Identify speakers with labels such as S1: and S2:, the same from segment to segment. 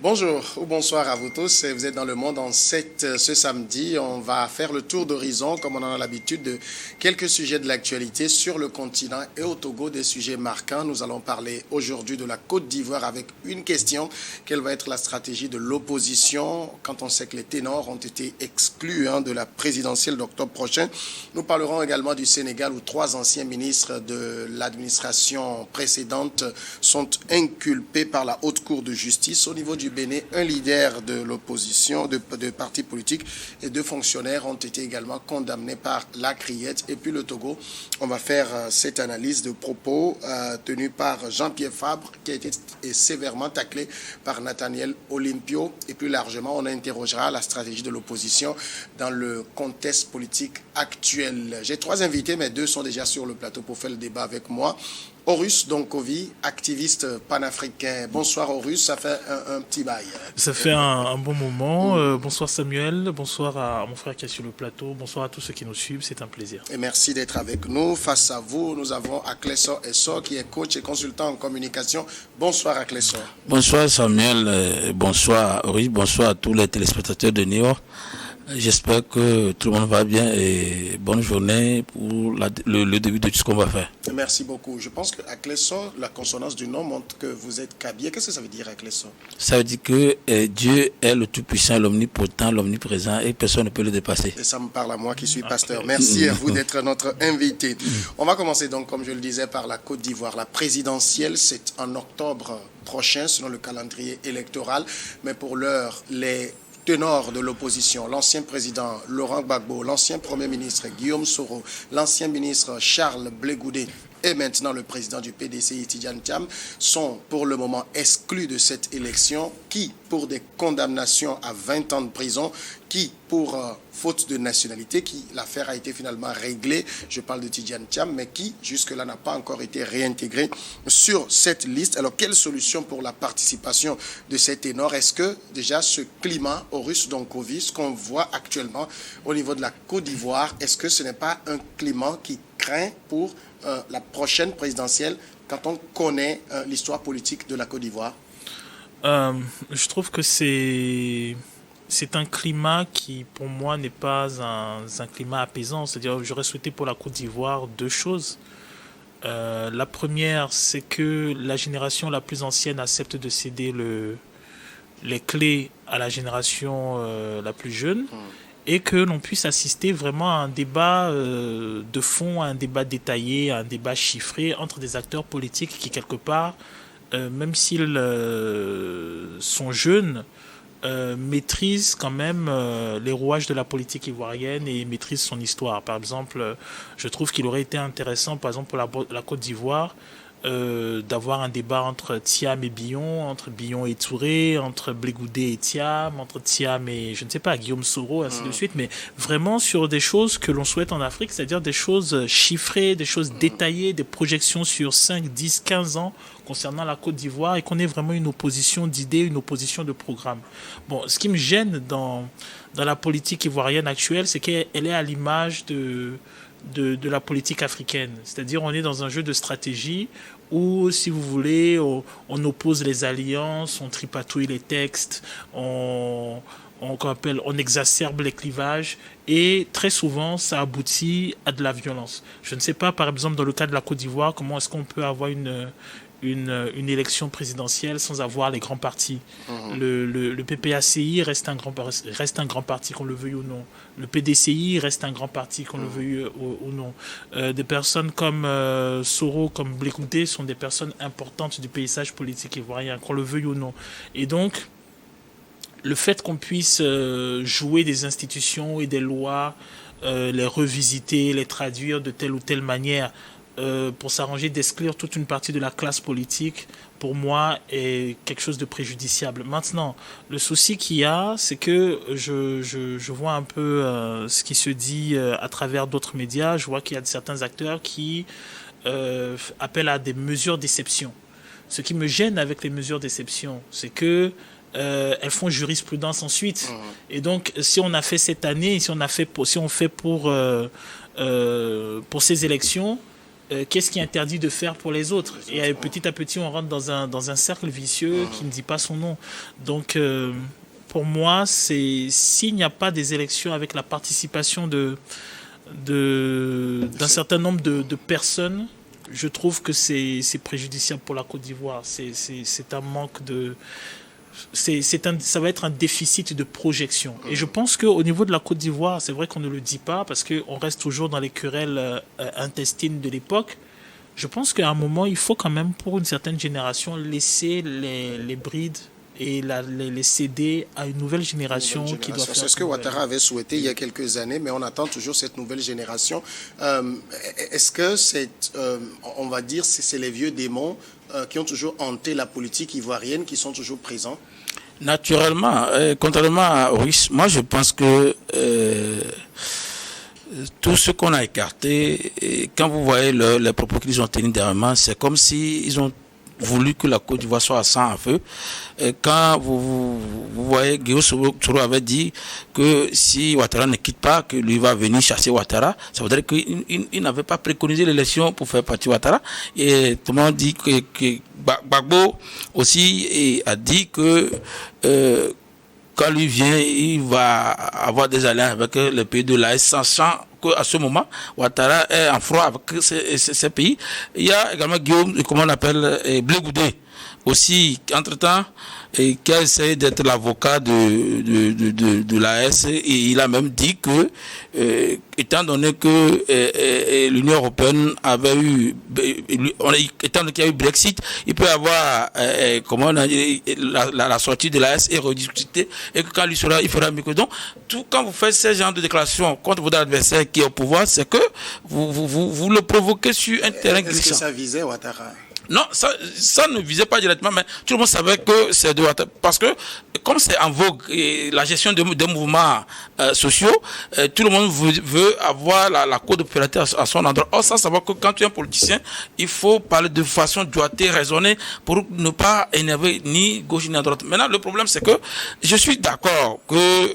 S1: Bonjour ou bonsoir à vous tous. Vous êtes dans Le Monde en 7 ce samedi. On va faire le tour d'horizon, comme on en a l'habitude, de quelques sujets de l'actualité sur le continent et au Togo, des sujets marquants. Nous allons parler aujourd'hui de la Côte d'Ivoire avec une question. Quelle va être la stratégie de l'opposition quand on sait que les ténors ont été exclus de la présidentielle d'octobre prochain? Nous parlerons également du Sénégal où 3 anciens ministres de l'administration précédente sont inculpés par la Haute Cour de justice. Au niveau du Bénin, un leader de l'opposition, de partis politiques et 2 fonctionnaires ont été également condamnés par la criette. Et puis le Togo, on va faire cette analyse de propos tenus par Jean-Pierre Fabre, qui a été sévèrement taclé par Nathaniel Olympio. Et plus largement, on interrogera la stratégie de l'opposition dans le contexte politique actuel. J'ai 3 invités, mais 2 sont déjà sur le plateau pour faire le débat avec moi. Horus Donkovi, activiste panafricain. Bonsoir Horus, ça fait un petit bail.
S2: Ça fait un bon moment. Bonsoir Samuel, bonsoir à mon frère qui est sur le plateau, bonsoir à tous ceux qui nous suivent, c'est un plaisir.
S1: Et merci d'être avec nous. Face à vous, nous avons Aklesor Essor qui est coach et consultant en communication. Bonsoir Aklesor.
S3: Bonsoir Samuel, bonsoir Horus, bonsoir à tous les téléspectateurs de Néo. J'espère que tout le monde va bien et bonne journée pour le début de tout ce qu'on va faire.
S1: Merci beaucoup. Je pense que Aklesor, la consonance du nom montre que vous êtes Kabye. Qu'est-ce que ça veut dire Aklesor?
S3: Ça veut dire que Dieu est le tout-puissant, l'omnipotent, l'omniprésent et personne ne peut le dépasser.
S1: Et ça me parle à moi qui suis pasteur. Merci à vous d'être notre invité. On va commencer donc, comme je le disais, par la Côte d'Ivoire. La présidentielle, c'est en octobre prochain, selon le calendrier électoral. Mais pour l'heure, les ténors de l'opposition, l'ancien président Laurent Gbagbo, l'ancien premier ministre Guillaume Soro, l'ancien ministre Charles Blé Goudé et maintenant le président du PDCI Tidjane Thiam sont pour le moment exclus de cette élection, qui pour des condamnations à 20 ans de prison, qui pour faute de nationalité, qui l'affaire a été finalement réglée, je parle de Tidjane Thiam, mais qui jusque-là n'a pas encore été réintégré sur cette liste. Alors quelle solution pour la participation de ces ténors? Est-ce que déjà ce climat Horus Donkovi, ce qu'on voit actuellement au niveau de la Côte d'Ivoire, est-ce que ce n'est pas un climat qui craint pour la prochaine présidentielle quand on connaît l'histoire politique de la Côte d'Ivoire?
S2: Je trouve que c'est un climat qui, pour moi, n'est pas un climat apaisant. C'est-à-dire, j'aurais souhaité pour la Côte d'Ivoire 2 choses. La première, c'est que la génération la plus ancienne accepte de céder les clés à la génération la plus jeune. Et que l'on puisse assister vraiment à un débat de fond, à un débat détaillé, à un débat chiffré entre des acteurs politiques qui, quelque part, même s'ils sont jeunes, maîtrisent quand même les rouages de la politique ivoirienne et maîtrisent son histoire. Par exemple, je trouve qu'il aurait été intéressant, par exemple, pour la Côte d'Ivoire, d'avoir un débat entre Thiam et Billon, entre Billon et Touré, entre Blé Goudé et Thiam, entre Thiam et, je ne sais pas, Guillaume Soro, ainsi de suite, mais vraiment sur des choses que l'on souhaite en Afrique, c'est-à-dire des choses chiffrées, des choses détaillées, des projections sur 5, 10, 15 ans concernant la Côte d'Ivoire, et qu'on ait vraiment une opposition d'idées, une opposition de programme. Bon, ce qui me gêne dans la politique ivoirienne actuelle, c'est qu'elle est à l'image de la politique africaine. C'est-à-dire, on est dans un jeu de stratégie où, si vous voulez, on oppose les alliances, on tripatouille les textes, on exacerbe les clivages, et très souvent, ça aboutit à de la violence. Je ne sais pas, par exemple, dans le cas de la Côte d'Ivoire, comment est-ce qu'on peut avoir une élection présidentielle sans avoir les grands partis. Le PPACI reste un grand parti, qu'on le veuille ou non. Le PDCI reste un grand parti, qu'on le veuille ou non. Des personnes comme Soro, comme Blé Goudé sont des personnes importantes du paysage politique ivoirien, qu'on le veuille ou non. Et donc, le fait qu'on puisse jouer des institutions et des lois, les revisiter, les traduire de telle ou telle manière, pour s'arranger d'exclure toute une partie de la classe politique, pour moi, est quelque chose de préjudiciable. Maintenant, le souci qu'il y a, c'est que je vois un peu ce qui se dit à travers d'autres médias. Je vois qu'il y a certains acteurs qui appellent à des mesures d'exception. Ce qui me gêne avec les mesures d'exception, c'est que elles font jurisprudence ensuite. Et donc, si on a fait cette année, si on fait pour ces élections, qu'est-ce qui est interdit de faire pour les autres. Et petit à petit, on rentre dans un cercle vicieux qui ne dit pas son nom. Donc, pour moi, s'il n'y a pas des élections avec la participation d'un certain nombre de personnes, je trouve que c'est préjudiciable pour la Côte d'Ivoire. C'est un manque de... ça va être un déficit de projection. Et je pense qu'au niveau de la Côte d'Ivoire, c'est vrai qu'on ne le dit pas parce qu'on reste toujours dans les querelles intestines de l'époque. Je pense qu'à un moment, il faut quand même, pour une certaine génération, laisser les brides et les céder à une nouvelle génération qui doit faire...
S1: C'est ce que Ouattara avait souhaité il y a quelques années, mais on attend toujours cette nouvelle génération. Est-ce que on va dire, c'est les vieux démons qui ont toujours hanté la politique ivoirienne, qui sont toujours présents?
S3: Naturellement, contrairement à Ruiz, moi je pense que tout ce qu'on a écarté, et quand vous voyez les propos qu'ils ont tenus dernièrement, c'est comme s'ils ont voulu que la Côte d'Ivoire soit à sang à feu. Quand vous voyez, Guillaume Soro avait dit que si Ouattara ne quitte pas, que lui va venir chasser Ouattara, ça voudrait qu'il n'avait pas préconisé l'élection pour faire partie Ouattara. Et tout le monde dit que Gbagbo aussi a dit que quand lui vient, il va avoir des alliances avec les pays de l'AES, sachant qu'à ce moment, Ouattara est en froid avec ces pays. Il y a également Guillaume, comment on appelle, Blé Goudé, aussi, entre-temps, qui a essayé d'être l'avocat de l'AES, et il a même dit que, étant donné que l'Union européenne avait eu, étant donné qu'il y a eu Brexit, il peut avoir, comment on a dit, la sortie de l'AES et rediscuter, et que quand lui sera, il fera mieux que donc. Quand vous faites ce genre de déclaration contre votre adversaire qui est au pouvoir, c'est que vous le provoquez sur un terrain glissant.
S1: Est-ce que ça visait Ouattara?
S3: Non, ça ne visait pas directement, mais tout le monde savait que c'est de Ouattara. Parce que, comme c'est en vogue, la gestion des mouvements sociaux, tout le monde veut avoir la cour opérateur à son endroit. Or, ça savoir que quand tu es un politicien, il faut parler de façon doigtée, raisonnée, pour ne pas énerver ni gauche ni à droite. Maintenant, le problème, c'est que je suis d'accord que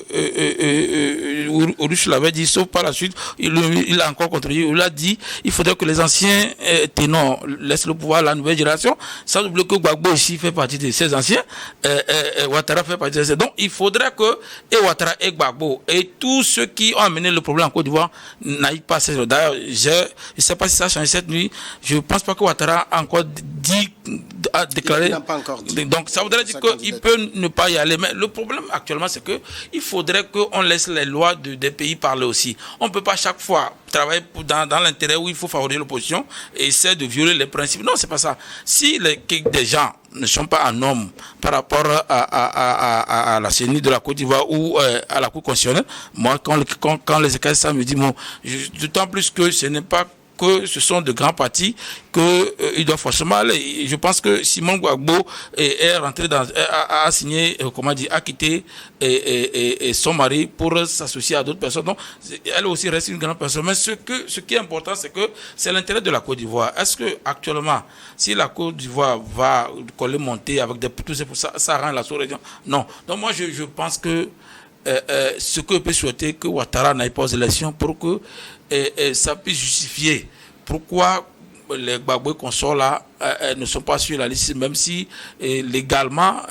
S3: Urus l'avait dit, sauf par la suite, il a encore contredit. Il a dit il faudrait que les anciens ténors laissent le pouvoir à la nouvelle génération, sans oublier que Gbagbo ici fait partie de ces anciens, Ouattara fait partie de ces. Donc il faudrait que Ouattara et Gbagbo et tous ceux qui ont amené le problème en Côte d'Ivoire n'aillent pas à ces. D'ailleurs, je ne sais pas si ça a changé cette nuit. Je ne pense pas que Ouattara a encore déclaré.
S1: Il n'a pas encore dit.
S3: Donc ça voudrait dire qu'il peut ne pas y aller. Mais le problème actuellement, c'est qu'il faudrait qu'on laisse les lois des pays parler aussi. On ne peut pas chaque fois travailler dans l'intérêt où il faut favoriser l'opposition et essayer de violer les principes. Non, c'est pas ça. Si des gens ne sont pas en norme par rapport à la CENI de la Côte d'Ivoire ou à la Cour constitutionnelle, moi, quand les écarts, ça me dit, bon, d'autant plus que ce n'est pas que ce sont de grands partis qu'ils doivent forcément aller. Je pense que Simone Gbagbo est rentré a signé, a quitté son mari pour s'associer à d'autres personnes. Donc, elle aussi reste une grande personne. Mais ce qui est important, c'est que c'est l'intérêt de la Côte d'Ivoire. Est-ce que actuellement, si la Côte d'Ivoire va coller monter avec tout ça rend la sous-région? Non. Donc moi, je pense que ce que peut souhaiter que Ouattara n'aille pas aux élections pour que ça puisse justifier pourquoi les Gbagbo qu'on sort là ne sont pas sur la liste, même si légalement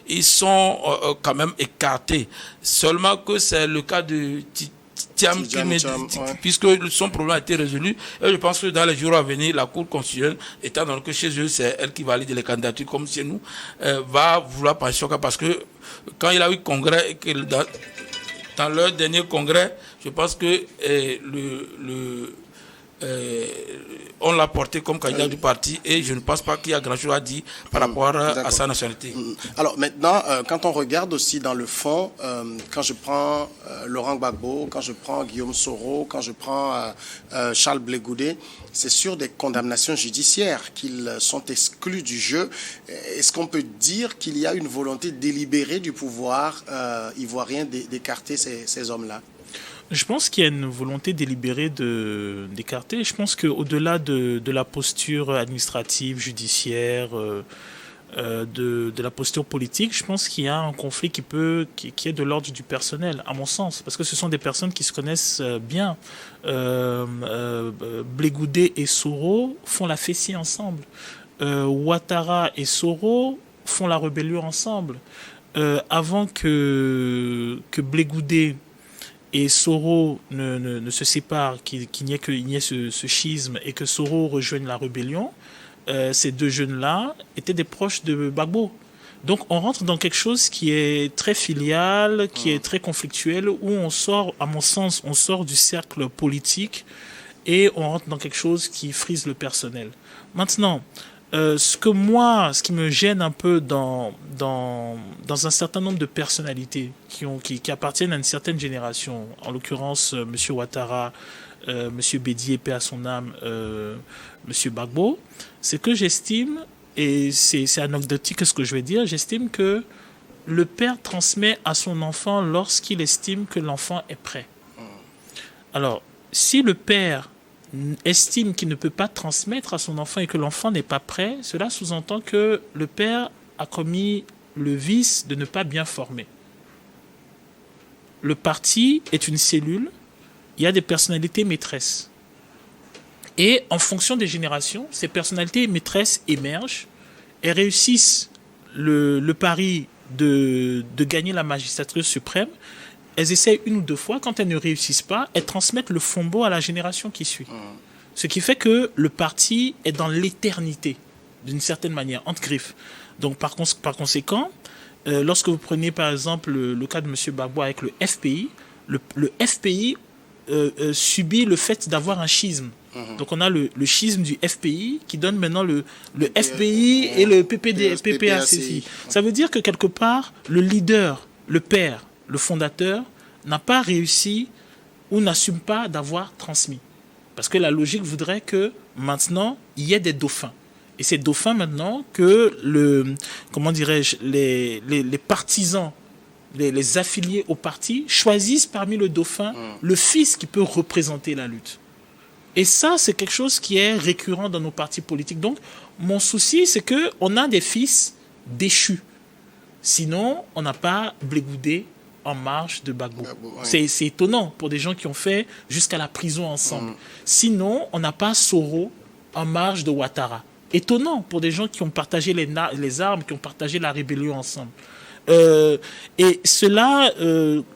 S3: ils sont quand même écartés. Seulement que c'est le cas de Thiam, puisque son problème a été résolu. Et je pense que dans les jours à venir, la Cour constitutionnelle, étant donné que chez eux, c'est elle qui valide les candidatures comme chez nous, va vouloir passer au cas, parce que quand il a eu congrès, et que dans leur dernier congrès, je pense que on l'a porté comme candidat du parti et je ne pense pas qu'il y a grand-chose à dire par rapport à sa nationalité.
S1: Alors maintenant, quand on regarde aussi dans le fond, quand je prends Laurent Gbagbo, quand je prends Guillaume Soro, quand je prends Charles Blé Goudé, c'est sur des condamnations judiciaires qu'ils sont exclus du jeu. Est-ce qu'on peut dire qu'il y a une volonté délibérée du pouvoir ivoirien d'écarter ces hommes-là?
S2: Je pense qu'il y a une volonté délibérée d'écarter. Je pense qu'au-delà de la posture administrative, judiciaire, de la posture politique, je pense qu'il y a un conflit qui est de l'ordre du personnel, à mon sens, parce que ce sont des personnes qui se connaissent bien. Blé et Soro font la fessée ensemble. Ouattara et Soro font la rébellion ensemble. Avant que Blé et Soro ne se séparent, qu'il n'y ait ce schisme et que Soro rejoigne la rébellion, ces deux jeunes-là étaient des proches de Gbagbo. Donc on rentre dans quelque chose qui est très filial, qui est très conflictuel, où on sort, à mon sens, on sort du cercle politique et on rentre dans quelque chose qui frise le personnel. Maintenant, ce qui me gêne un peu dans un certain nombre de personnalités qui appartiennent à une certaine génération, en l'occurrence M. Ouattara, M. Bédié, paix à son âme, M. Gbagbo, c'est que j'estime, et c'est anecdotique ce que je vais dire, j'estime que le père transmet à son enfant lorsqu'il estime que l'enfant est prêt. Alors, si le père estime qu'il ne peut pas transmettre à son enfant et que l'enfant n'est pas prêt, cela sous-entend que le père a commis le vice de ne pas bien former. Le parti est une cellule, il y a des personnalités maîtresses. Et en fonction des générations, ces personnalités maîtresses émergent et réussissent le pari de gagner la magistrature suprême. Elles essayent une ou deux fois. Quand elles ne réussissent pas, elles transmettent le flambeau à la génération qui suit. Ce qui fait que le parti est dans l'éternité, d'une certaine manière, entre griffes. Donc par conséquent, lorsque vous prenez par exemple le cas de M. Gbagbo avec le FPI, le FPI subit le fait d'avoir un schisme. Donc on a le schisme du FPI qui donne maintenant le FPI et le PPACI. Ça veut dire que quelque part, le leader, le père, le fondateur n'a pas réussi ou n'assume pas d'avoir transmis. Parce que la logique voudrait que maintenant, il y ait des dauphins. Et ces dauphins maintenant que les partisans, les affiliés au parti choisissent parmi le dauphin le fils qui peut représenter la lutte. Et ça, c'est quelque chose qui est récurrent dans nos partis politiques. Donc, mon souci, c'est qu'on a des fils déchus. Sinon, on n'a pas Blé en marge de Gbagbo. C'est étonnant pour des gens qui ont fait jusqu'à la prison ensemble. Sinon, on n'a pas Soro en marge de Ouattara. Étonnant pour des gens qui ont partagé les armes, qui ont partagé la rébellion ensemble. Et cela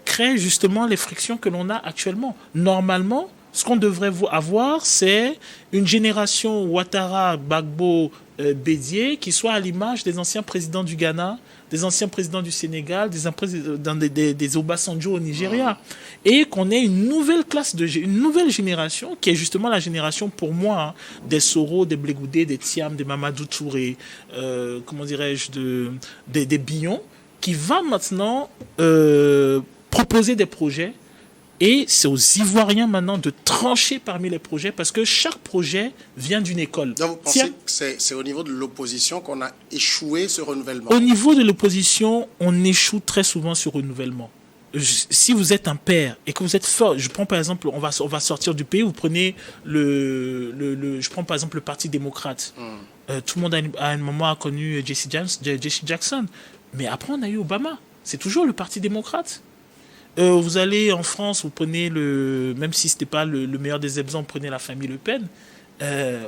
S2: crée justement les frictions que l'on a actuellement. Normalement, ce qu'on devrait avoir, c'est une génération Ouattara, Gbagbo, Bédié, qui soit à l'image des anciens présidents du Ghana, des anciens présidents du Sénégal, des Obasanjo au Nigeria. Et qu'on ait une nouvelle génération, qui est justement la génération, pour moi, des Soro, des Blé, des Thiam, des Mamadou Touré, des Billon, qui va maintenant proposer des projets. Et c'est aux Ivoiriens maintenant de trancher parmi les projets parce que chaque projet vient d'une école.
S1: Donc vous pensez que c'est au niveau de l'opposition qu'on a échoué ce renouvellement?
S2: Au niveau de l'opposition, on échoue très souvent ce renouvellement. Si vous êtes un père et que vous êtes fort, je prends par exemple, on va sortir du pays, vous prenez je prends par exemple le Parti démocrate. Tout le monde à un moment a connu Jesse Jackson. Mais après on a eu Obama. C'est toujours le Parti démocrate. Vous allez en France, vous prenez même si ce n'était pas le meilleur des exemples, prenez la famille Le Pen.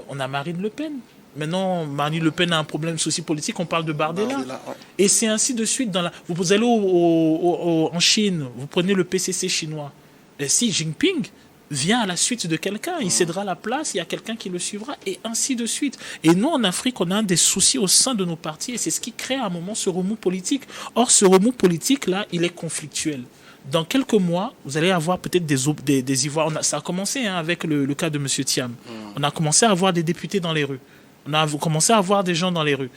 S2: On a Marine Le Pen. Maintenant, Marine Le Pen a un problème socio-politique, on parle de Bardella. Et c'est ainsi de suite. Vous allez en Chine, vous prenez le PCC chinois. Xi Jinping vient à la suite de quelqu'un, il cédera la place, il y a quelqu'un qui le suivra, et ainsi de suite. Et nous, en Afrique, on a des soucis au sein de nos partis, et c'est ce qui crée à un moment ce remous politique. Or, ce remous politique-là, il est conflictuel. Dans quelques mois, vous allez avoir peut-être des Ivoiriens. Ça a commencé avec le cas de M. Thiam. On a commencé à avoir des députés dans les rues. On a commencé à avoir des gens dans les rues.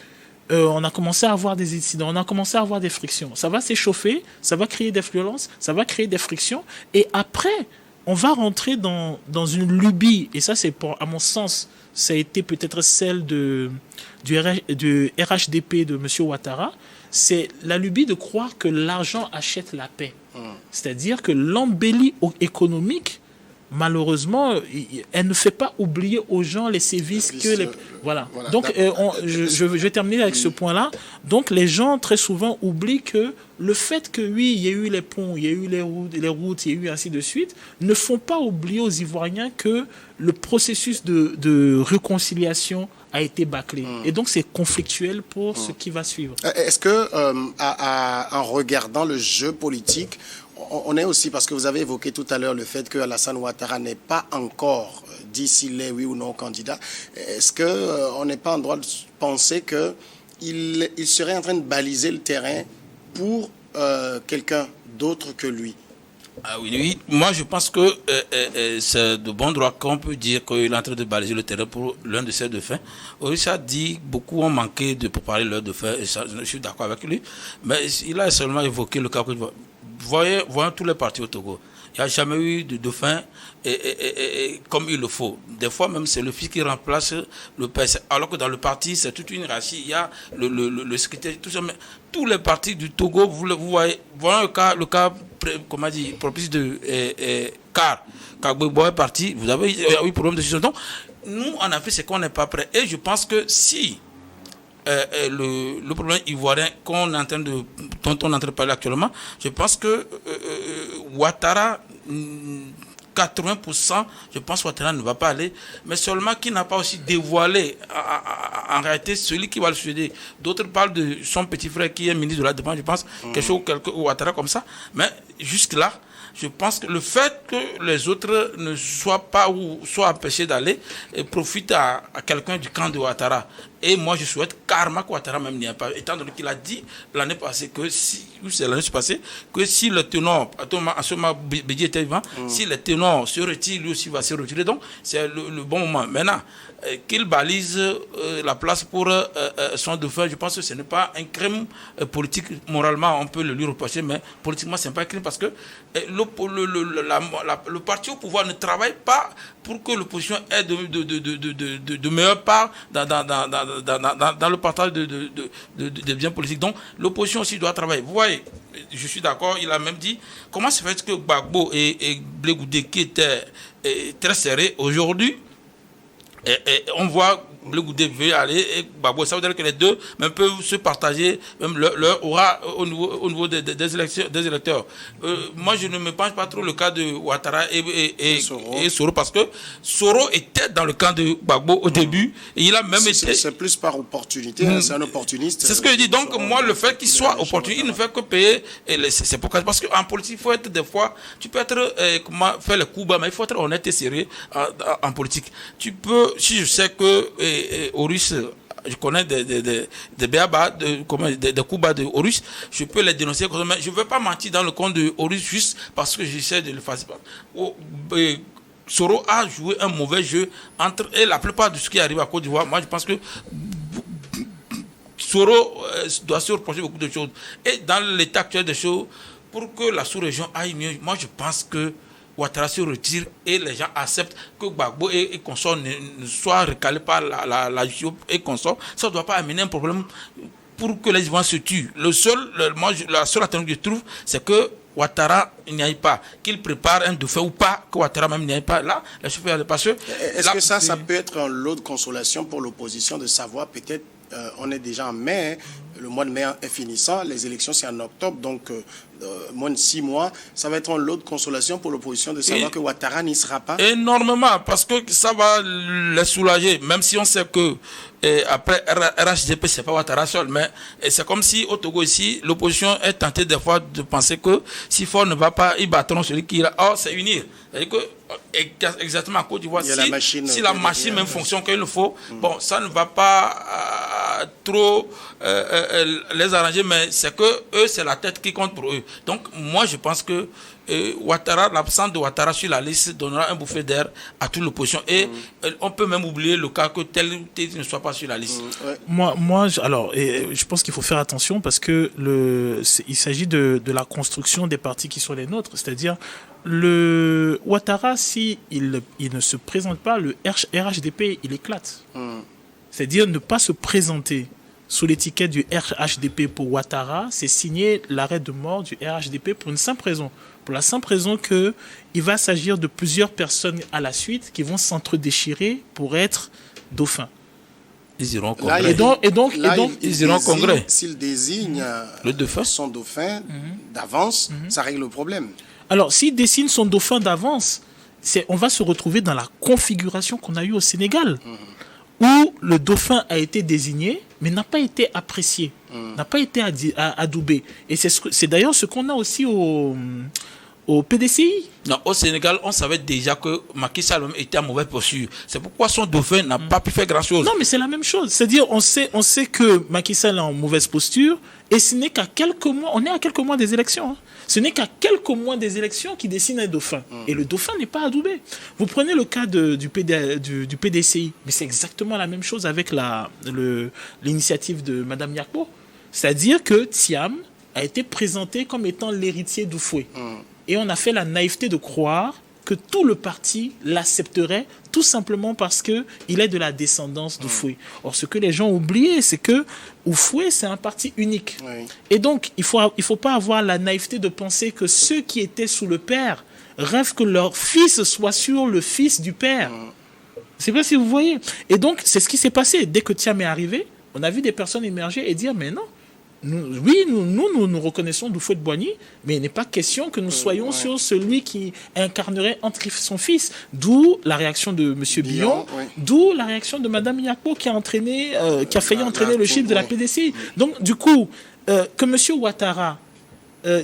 S2: On a commencé à avoir des incidents. On a commencé à avoir des frictions. Ça va s'échauffer, ça va créer des violences, ça va créer des frictions. Et après, on va rentrer dans une lubie. Et ça, à mon sens, ça a été peut-être celle du RHDP de M. Ouattara. C'est la lubie de croire que l'argent achète la paix. C'est-à-dire que l'embellie économique malheureusement, elle ne fait pas oublier aux gens les sévices que les... Voilà. Donc, je vais terminer avec ce point-là. Donc, les gens, très souvent, oublient que le fait que, oui, il y a eu les ponts, il y a eu les routes, il y a eu ainsi de suite, ne font pas oublier aux Ivoiriens que le processus de réconciliation a été bâclé. Et donc, c'est conflictuel pour ce qui va suivre.
S1: Est-ce que, en regardant le jeu politique, on est aussi, parce que vous avez évoqué tout à l'heure le fait que Alassane Ouattara n'est pas encore dit s'il est oui ou non candidat, est-ce qu'on n'est pas en droit de penser qu'il serait en train de baliser le terrain pour quelqu'un d'autre que lui?
S3: Ah oui, moi je pense que c'est de bon droit qu'on peut dire qu'il est en train de baliser le terrain pour l'un de ses défunts. Orisha a dit beaucoup ont manqué de préparer leur défunt, et ça, je suis d'accord avec lui, mais il a seulement évoqué le cas que voyons tous les partis au Togo. Il n'y a jamais eu de dauphin comme il le faut. Des fois même c'est le fils qui remplace le père. Alors que dans le parti c'est toute une hiérarchie. Il y a le secrétaire, tout ça. Mais tous les partis du Togo, vous voyez le cas comment dire, propice de Car Gbagbo est parti. Vous avez eu problème de situation. Donc nous en Afrique c'est qu'on n'est pas prêt. Et je pense que si le problème ivoirien dont on est en train de parler actuellement, je pense que Ouattara, 80%, je pense que Ouattara ne va pas aller, mais seulement qu'il n'a pas aussi dévoilé en réalité celui qui va le succéder. D'autres parlent de son petit frère qui est ministre de la Défense, je pense, quelque Ouattara comme ça, mais jusque-là, je pense que le fait que les autres ne soient pas ou soient empêchés d'aller profite à quelqu'un du camp de Ouattara. Et moi, je souhaite karma qu'Ouattara même n'y ait pas. Étant donné qu'il a dit l'année passée que si le ténor, à ce moment, Bédi était vivant, si le ténor se retire, lui aussi va se retirer. Donc, c'est le bon moment. Maintenant, qu'il balise la place pour son défunt, je pense que ce n'est pas un crime politique. Moralement, on peut le lui reprocher, mais politiquement, ce n'est pas un crime parce que le parti au pouvoir ne travaille pas pour que l'opposition ait de meilleures parts dans le partage de biens politiques. Donc, l'opposition aussi doit travailler. Vous voyez, je suis d'accord, il a même dit, comment se fait que Gbagbo et Blé Goudé, qui étaient très serrés, aujourd'hui, on voit Blé Goudé veut aller et Gbagbo, ça veut dire que les deux même peuvent se partager même leur aura au niveau des électeurs. Moi, je ne me penche pas trop le cas de Ouattara et Soro parce que Soro était dans le camp de Gbagbo au début et il a même été...
S1: C'est plus par opportunité, c'est un opportuniste.
S3: C'est ce que je dis. Donc, moi, le fait qu'il soit opportuniste, il ne fait que payer. C'est pourquoi, parce qu'en politique, il faut être des fois, tu peux être, faire les coups bas, mais il faut être honnête et sérieux en politique. Tu peux, si je sais que Horus, je connais des béabas, des coups bas de Horus, je peux les dénoncer, mais je ne veux pas mentir dans le compte de Horus juste parce que j'essaie de le faire. Soro a joué un mauvais jeu et la plupart de ce qui arrive à Côte d'Ivoire, moi je pense que Soro doit se reprocher beaucoup de choses. Et dans l'état actuel des choses, pour que la sous-région aille mieux, moi je pense que Ouattara se retire et les gens acceptent que Gbagbo et consorts ne soient recalés par la justice et consorts. Ça ne doit pas amener un problème pour que les Ivoiriens se tuent. La seule alternative que je trouve, c'est que Ouattara n'y aille pas, qu'il prépare un dauphin ou pas, que Ouattara même n'y aille pas. Là, la chef parce que
S1: est-ce que ça peut être un lot de consolation pour l'opposition de savoir peut-être on est déjà en mai, le mois de mai est finissant, les élections c'est en octobre, donc moins de 6 mois, ça va être un lot de consolation pour l'opposition de savoir que Ouattara n'y sera pas.
S3: Énormément, parce que ça va les soulager, même si on sait que après RHDP c'est pas Ouattara seul, mais c'est comme si au Togo ici, l'opposition est tentée des fois de penser que si Fort ne va pas, ils battront celui qui est là. C'est unir. C'est-à-dire que exactement à Côte d'Ivoire, si la machine même fonctionne comme il le faut, bon, ça ne va pas trop les arranger, mais c'est que eux, c'est la tête qui compte pour eux. Donc, moi, je pense que Ouattara, l'absence de Ouattara sur la liste donnera un bouffée d'air à toute l'opposition. Et on peut même oublier le cas que tel ou tel ne soit pas sur la liste.
S2: Moi, je pense qu'il faut faire attention parce que il s'agit de la construction des partis qui sont les nôtres. C'est-à-dire, le Ouattara, si il ne se présente pas, le RHDP, il éclate. C'est-à-dire ne pas se présenter sous l'étiquette du RHDP pour Ouattara, c'est signer l'arrêt de mort du RHDP pour une simple raison. Pour la simple raison qu'il va s'agir de plusieurs personnes à la suite qui vont s'entre-déchirer pour être dauphins.
S3: Ils iront au
S1: Là,
S3: congrès.
S2: Ils
S3: iront au congrès.
S1: S'il désigne
S3: Le dauphin.
S1: son dauphin d'avance, ça règle le problème.
S2: Alors, s'il dessine son dauphin d'avance, on va se retrouver dans la configuration qu'on a eue au Sénégal, où le dauphin a été désigné, mais n'a pas été apprécié, n'a pas été adoubé. Et c'est d'ailleurs ce qu'on a aussi au PDCI.
S3: Non, au Sénégal, on savait déjà que Macky Sall était en mauvaise posture. C'est pourquoi son dauphin n'a pas pu faire grand-chose.
S2: Non, mais c'est la même chose. C'est-à-dire, on sait que Macky Sall est en mauvaise posture, et ce n'est qu'à quelques mois, on est à quelques mois des élections. Hein. Ce n'est qu'à quelques mois des élections qu'il dessine un dauphin. Et le dauphin n'est pas adoubé. Vous prenez le cas du PDCI, mais c'est exactement la même chose avec l'initiative de Mme Yakpo. C'est-à-dire que Thiam a été présenté comme étant l'héritier d'Oufoué. Et on a fait la naïveté de croire que tout le parti l'accepterait tout simplement parce qu'il est de la descendance d'Oufoué. Or, ce que les gens ont oublié, c'est que Oufoué, c'est un parti unique.
S1: Oui.
S2: Et donc, il faut pas avoir la naïveté de penser que ceux qui étaient sous le père rêvent que leur fils soit sur le fils du père. C'est pas si vous voyez. Et donc, c'est ce qui s'est passé. Dès que Thiam est arrivé, on a vu des personnes émerger et dire, mais non, nous reconnaissons Houphouët-Boigny, mais il n'est pas question que nous soyons sur celui qui incarnerait entre son fils. D'où la réaction de M. Billon, d'où la réaction de Mme Yakpo qui a failli entraîner le chiffre de la PDCI. Donc, du coup, que M. Ouattara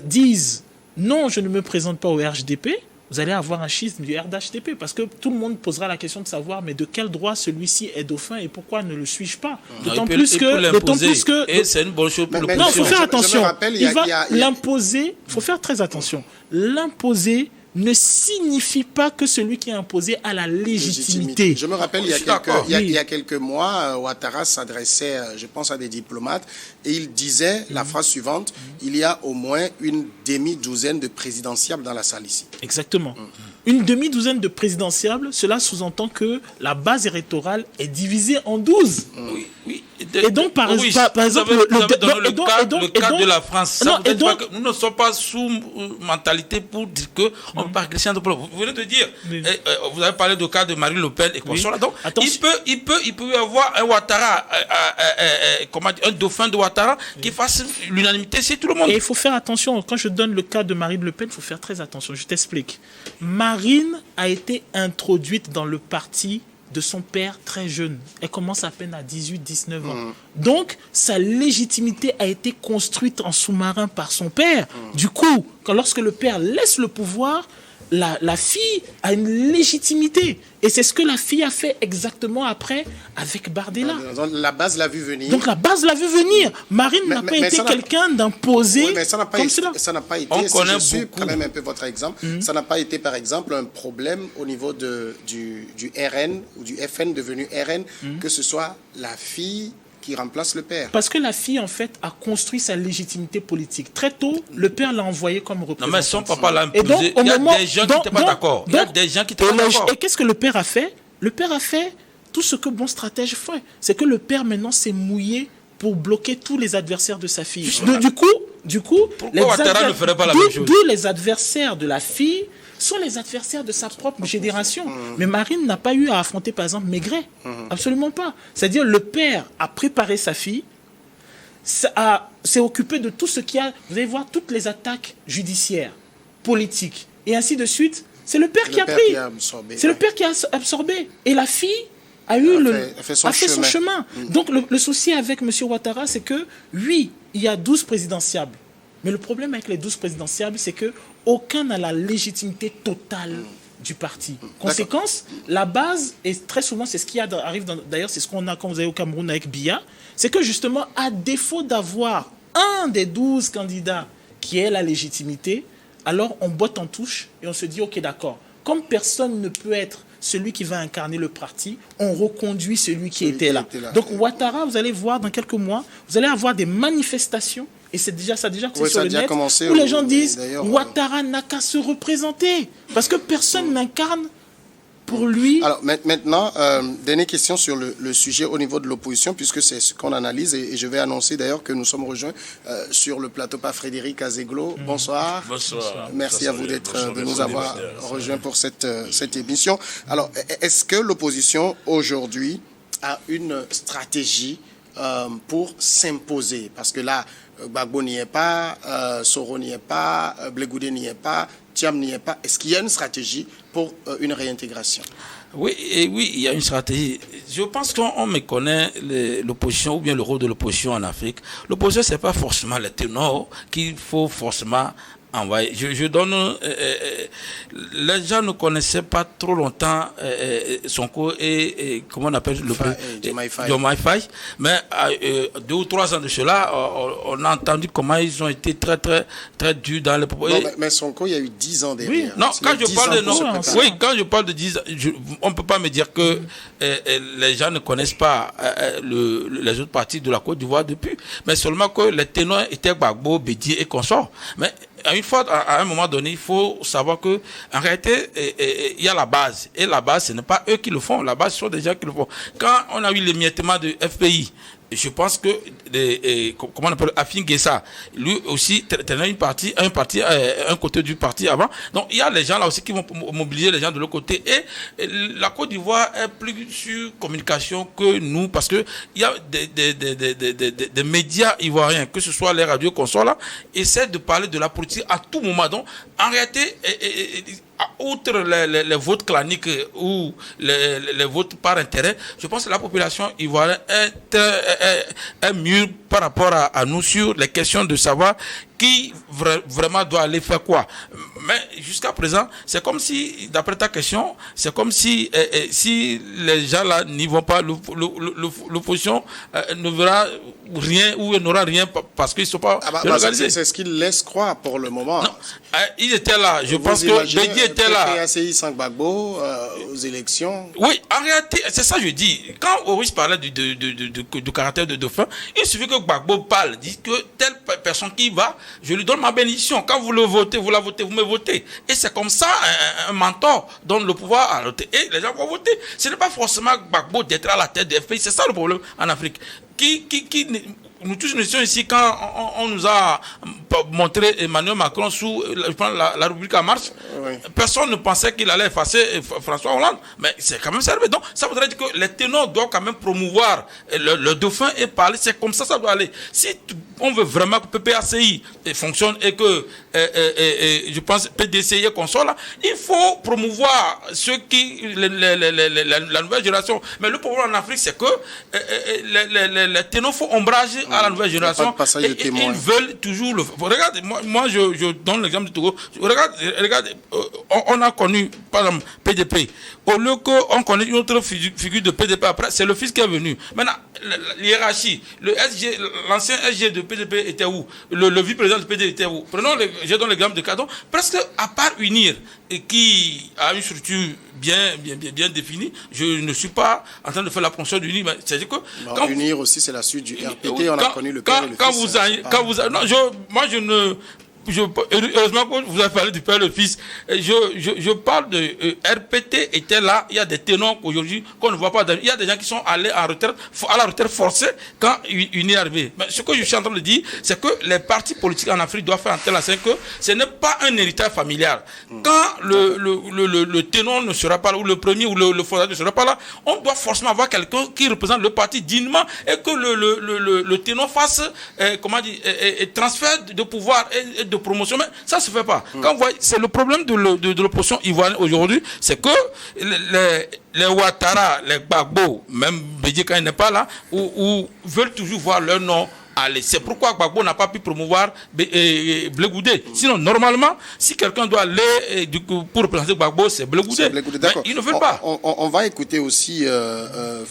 S2: dise non, je ne me présente pas au RHDP, vous allez avoir un schisme du RHDP parce que tout le monde posera la question de savoir mais de quel droit celui-ci est dauphin et pourquoi ne le suis-je pas. D'autant plus que
S3: et c'est une bonne chose pour l'opposition.
S2: Non, il faut faire attention.
S1: Il va
S2: l'imposer. Il faut faire très attention. L'imposer ne signifie pas que celui qui est imposé a la légitimité.
S1: Je me rappelle, il y a quelques mois, Ouattara s'adressait, je pense, à des diplomates et il disait la phrase suivante, il y a au moins une demi-douzaine de présidentiables dans la salle ici.
S2: Exactement. Une demi-douzaine de présidentiables, cela sous-entend que la base électorale est divisée en 12.
S3: Oui.
S2: Et donc, par exemple,
S3: le cas de la France, nous ne sommes pas sous mentalité pour dire qu'on parle chrétien de problème. Vous venez de dire, vous avez parlé du cas de Marine Le Pen et quoi là. Donc, il peut y avoir un Ouattara, un dauphin de Ouattara qui fasse l'unanimité chez tout le monde.
S2: Et il faut faire attention. Quand je donne le cas de Marine Le Pen, il faut faire très attention. Je t'explique. Marine a été introduite dans le parti de son père très jeune. Elle commence à peine à 18-19 ans. Donc, sa légitimité a été construite en sous-marin par son père. Du coup, lorsque le père laisse le pouvoir, la fille a une légitimité. Et c'est ce que la fille a fait exactement après avec Bardella.
S1: La base l'a vu venir.
S2: Donc la base l'a vu venir. Marine n'a pas été quelqu'un d'imposé comme cela.
S1: Ça n'a pas été, si je suis quand même un peu votre exemple, ça n'a pas été par exemple un problème au niveau du RN ou du FN devenu RN, que ce soit la fille qui remplace le père. Parce
S2: que la fille, en fait, a construit sa légitimité politique. Très tôt, le père l'a envoyé comme représentant.
S3: Non, mais son papa l'a imposé. Il y a des gens qui n'étaient pas d'accord.
S2: Et qu'est-ce que le père a fait? Le père a fait tout ce que bon stratège fait. C'est que le père, maintenant, s'est mouillé pour bloquer tous les adversaires de sa fille. Du coup,
S3: Ouattara ne ferait pas la même chose.
S2: D'où les adversaires de la fille sont les adversaires de sa propre génération. Mais Marine n'a pas eu à affronter, par exemple, Maigret. Absolument pas. C'est-à-dire, le père a préparé sa fille, s'est occupé de tout ce qu'il y a. Vous allez voir toutes les attaques judiciaires, politiques, et ainsi de suite. C'est le père qui a pris. C'est le père qui a absorbé. Et la fille a fait son chemin. Donc, le souci avec M. Ouattara, c'est que, oui, il y a 12 présidentiables. Mais le problème avec les 12 présidentiables, c'est que aucun n'a la légitimité totale du parti. Conséquence, la base, et très souvent, c'est ce qui arrive, d'ailleurs, c'est ce qu'on a quand vous allez au Cameroun avec Biya, c'est que justement, à défaut d'avoir un des 12 candidats qui ait la légitimité, alors on botte en touche et on se dit, ok, d'accord, comme personne ne peut être celui qui va incarner le parti, on reconduit celui qui était là. Donc Ouattara, vous allez voir dans quelques mois, vous allez avoir des manifestations. Et ça a déjà sur le net, où les gens disent Ouattara n'a qu'à se représenter. Parce que personne n'incarne pour lui...
S1: Alors maintenant, dernière question sur le sujet au niveau de l'opposition, puisque c'est ce qu'on analyse, et je vais annoncer d'ailleurs que nous sommes rejoints sur le plateau par Frédéric Azeglo. Bonsoir.
S4: Bonsoir.
S1: Merci à vous de nous avoir rejoints pour cette émission. Alors, est-ce que l'opposition aujourd'hui a une stratégie pour s'imposer? Parce que là, Gbagbo n'y est pas, Soro n'y est pas, Blegoudé n'y est pas, Thiam n'y est pas. Est-ce qu'il y a une stratégie pour une réintégration?
S3: Oui, il y a une stratégie. Je pense qu'on méconnaît l'opposition ou bien le rôle de l'opposition en Afrique. L'opposition, ce n'est pas forcément les ténors qu'il faut forcément envoyer. Je donne... les gens ne connaissaient pas trop longtemps Sonko et comment on appelle le Diomaye Faye. Mais 2 ou 3 ans de cela, on a entendu comment ils ont été très, très, très durs dans les propos.
S1: Mais Sonko, il y a eu 10 ans derrière.
S3: Oui, non, quand je parle de 10 ans, on ne peut pas me dire que les gens ne connaissent pas les autres parties de la Côte d'Ivoire depuis, mais seulement que les ténors étaient Gbagbo, Bédié et consorts. Mais à un moment donné, il faut savoir que en réalité, il y a la base. Et la base, ce n'est pas eux qui le font. La base, ce sont des gens qui le font. Quand on a eu l'émiettement de FPI, je pense que comment on appelle Afin Guessa, lui aussi tenait un côté du parti avant. Donc il y a les gens là aussi qui vont mobiliser les gens de l'autre côté. Et la Côte d'Ivoire est plus sur communication que nous, parce que il y a des médias ivoiriens, que ce soit les radios consorts là, essaient de parler de la politique à tout moment. Donc en réalité, outre les votes claniques ou les votes par intérêt, je pense que la population ivoirienne est mieux par rapport à nous sur les questions de savoir qui vraiment doit aller faire quoi. Mais jusqu'à présent, c'est comme si, d'après ta question, c'est comme si les gens là n'y vont pas, l'opposition ne verra rien ou n'aura rien parce qu'ils ne sont pas organisés.
S1: C'est ce qu'ils laissent croire pour le moment.
S3: Non, ils étaient là. Je pense que Bédié était là.
S1: PACI sans Gbagbo aux élections.
S3: Oui, en réalité, c'est ça que je dis. Quand Horace parlait du caractère de dauphin, il suffit que Gbagbo parle, dit que telle personne qui va, je lui donne ma bénédiction. Quand vous le votez, vous la votez, vous me votez. Et c'est comme ça, un mentor donne le pouvoir à l'autre. Et les gens vont voter. Ce n'est pas forcément Gbagbo d'être à la tête des FPI. C'est ça le problème en Afrique. Nous tous nous sommes ici quand on nous a montré Emmanuel Macron sous la République en marche. Oui. Personne ne pensait qu'il allait effacer François Hollande, mais c'est quand même servi. Donc ça voudrait dire que les ténors doivent quand même promouvoir le dauphin et parler. C'est comme ça doit aller. Si on veut vraiment que PPACI fonctionne et que je pense PDCI et consort là, il faut promouvoir la nouvelle génération. Mais le problème en Afrique, c'est que les ténors font ombrage à la nouvelle génération et ils veulent toujours le faire. Regarde, moi je donne l'exemple du Togo. Regarde, on a connu par exemple PDP. Au lieu qu'on connaisse une autre figure de PDP après, c'est le fils qui est venu. Maintenant, l'hiérarchie, l'ancien SG de PDP était où? Le vice-président du PDP était où? Je donne l'exemple de Cadon. Presque à part Unir, qui a une structure bien définie, je ne suis pas en train de faire la promotion d'Unir. C'est-à-dire que
S1: Unir aussi, c'est la suite du RPT. On a connu le père et le fils.
S3: Heureusement que vous avez parlé du père et le fils. Je parle de RPT était là. Il y a des ténors aujourd'hui qu'on ne voit pas. Il y a des gens qui sont allés à la retraite forcée quand Unir est arrivé. Mais ce que je suis en train de dire, c'est que les partis politiques en Afrique doivent faire en telle sorte que ce n'est pas un héritage familial. Quand le ténor ne sera pas là, ou le premier ou le fondateur ne sera pas là, on doit forcément avoir quelqu'un qui représente le parti dignement et que le ténor fasse transfert de pouvoir et de promotion, mais ça ne se fait pas. Quand vous voyez, c'est le problème de l'opposition ivoirienne aujourd'hui, c'est que les Ouattara, les Gbagbo, même Bédié quand il n'est pas là, ou veulent toujours voir leur nom aller. C'est pourquoi Gbagbo n'a pas pu promouvoir Blegoudé. Sinon, normalement, si quelqu'un doit aller pour représenter Gbagbo, c'est Blegoudé. Mais ils ne veulent pas.
S1: On va écouter aussi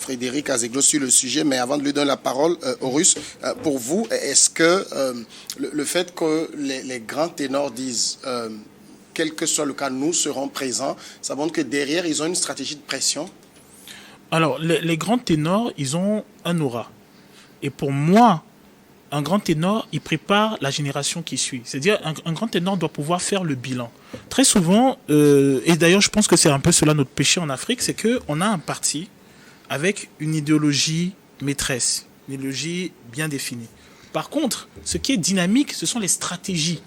S1: Frédéric Azeglo sur le sujet, mais avant de lui donner la parole, Horus, pour vous, est-ce que le fait que les grands ténors disent quel que soit le cas, nous serons présents, ça montre que derrière, ils ont une stratégie de pression?
S2: Alors, les grands ténors, ils ont un aura. Et pour moi, un grand ténor, il prépare la génération qui suit. C'est-à-dire, un grand ténor doit pouvoir faire le bilan. Très souvent, et d'ailleurs, je pense que c'est un peu cela notre péché en Afrique, c'est qu'on a un parti avec une idéologie maîtresse, une idéologie bien définie. Par contre, ce qui est dynamique, ce sont les stratégies.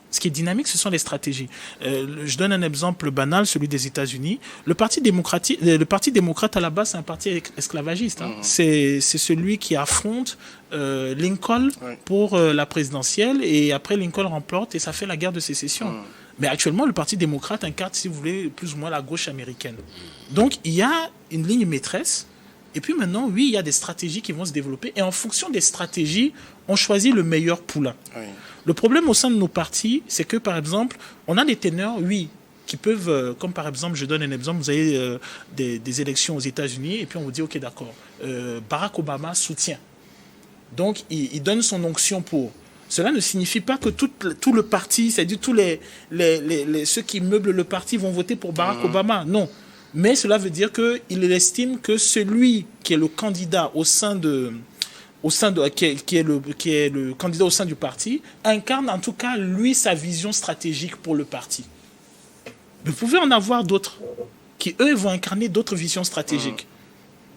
S2: Ce qui est dynamique, ce sont les stratégies. Je donne un exemple banal, celui des États-Unis. Le Parti démocrate, à la base, c'est un parti esclavagiste. C'est celui qui affronte Lincoln pour la présidentielle, et après Lincoln remporte et ça fait la guerre de sécession. Mais actuellement, le Parti démocrate incarne, si vous voulez, plus ou moins la gauche américaine. Donc, il y a une ligne maîtresse. Et puis maintenant, oui, il y a des stratégies qui vont se développer. Et en fonction des stratégies, on choisit le meilleur poulain. Le problème au sein de nos partis, c'est que, par exemple, on a des ténors, oui, qui peuvent, comme par exemple, je donne un exemple, vous avez des élections aux États-Unis, et puis on vous dit, OK, d'accord, Barack Obama soutient. Donc, il donne son onction pour. Cela ne signifie pas que tout le parti, c'est-à-dire tous ceux qui meublent le parti vont voter pour Barack Obama. Non. Mais cela veut dire qu'il estime que celui qui est le candidat qui est le candidat au sein du parti incarne en tout cas lui sa vision stratégique pour le parti. Vous pouvez en avoir d'autres qui eux vont incarner d'autres visions stratégiques.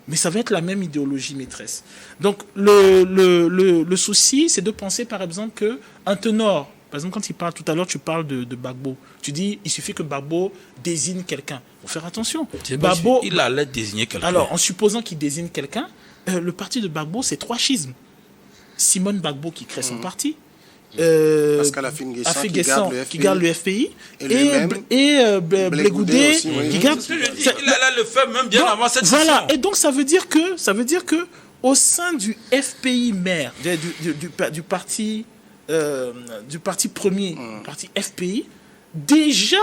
S2: Mais ça va être la même idéologie maîtresse. Donc le souci, c'est de penser par exemple qu'un ténor, par exemple quand il parle tout à l'heure, tu parles de Gbagbo. Tu dis il suffit que Gbagbo désigne quelqu'un. Il faut faire attention.
S3: Gbagbo, il allait désigner quelqu'un.
S2: Alors en supposant qu'il désigne quelqu'un, le parti de Gbagbo, c'est 3 schismes. Simone Gbagbo qui crée son parti,
S1: Pascal Affi-N'Guessan
S2: qui garde le FPI, et Blé Goudé qui garde...
S3: Il allait le faire même bien avant cette session.
S2: Voilà, et donc ça veut dire que au sein du FPI mère, du parti premier, parti FPI, déjà